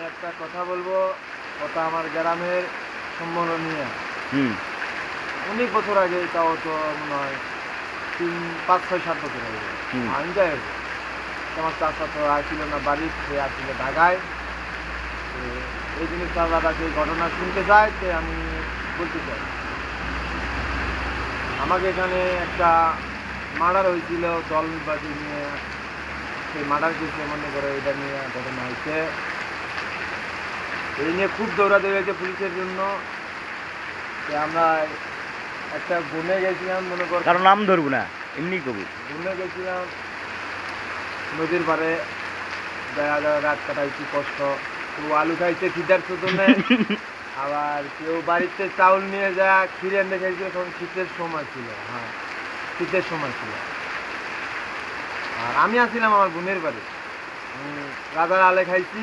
একটা কথা বলবো, ওটা আমার গ্রামের সম্মেলনীয় অনেক বছর আগে, তাও তো মনে হয় 3, 5, 6, 7 বছর আগে আমি যাই হোক। আমার চাষা তো আসছিল না বাড়ি, সে আসছিল ঢাকায়। তো এই জিনিস দাদাকে ঘটনা শুনতে চাই, সে আমি বলতে চাই। আমাকে এখানে একটা মার্ডার হয়েছিল দলবাজি নিয়ে, সেই মার্ডার কেসে মনে করে এটা নিয়ে ঘটনা হয়েছে। এই নিয়ে খুব দৌড়াদৌড়ি হয়েছে পুলিশের জন্য। আমরা একটা গুনে গেছিলাম, মনে কর কারো নাম ধরবো না, এমনি কবু গুনে গেছিলাম নদীর পাড়ে, দেখা যায় রাত কাটাইছি কষ্ট। কেউ আলু খাইছে খিদার শোধনে, আবার কেউ বাড়িতে চাউল নিয়ে যা খিরে এনে খাইছে। তখন শীতের সময় ছিল, হ্যাঁ শীতের সময় ছিল। আর আমি আসছিলাম আমার বোনের বাড়ি, রাজার আলে খাইছি।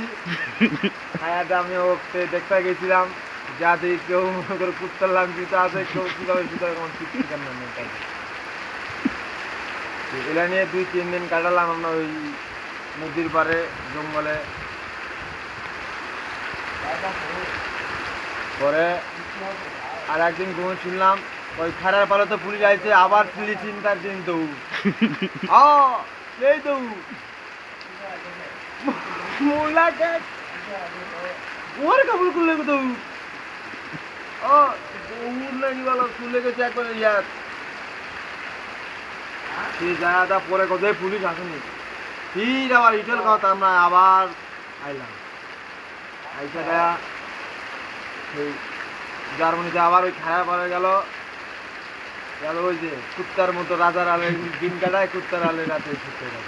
খায়াতে আমি ওকে দেখতে গেছিলাম, যা দেখি কেউ মনে করে কুত্তার লাগছি, তা আছে কেউ কীভাবে ভিতরে কোনো ঠিক ঠিকানা নেই। এলা নিয়ে 2-3 দিন কাটালাম আমরা ওই নদীর পাড়ে জঙ্গলে। পরে আর একদিন ঘুমে শুনলাম ওই খারার পাড়ে তো পুলিশ আইছে, আবার পুলিশ চিন্তার দিন দৌড় সেই দৌড় মোলাকে ওর কাপড় খুলে দৌড় দৌড় নাকি বলো, খুলে গেছে একবার ইয়ার। সেই জায়গাটা পরে কোথায় পুলিশ আসেনি, ঠিক আবার ইটেল কথা আমরা আবার আইলাম। আইসা দেয়া সেই জার্মানিতে আবার ওই খায়া পড়ে গেল। ওই যে কুত্তার মতো রাজার আলে দিন কাটায়, কুত্তার আলে রাতে ছুটে গেল।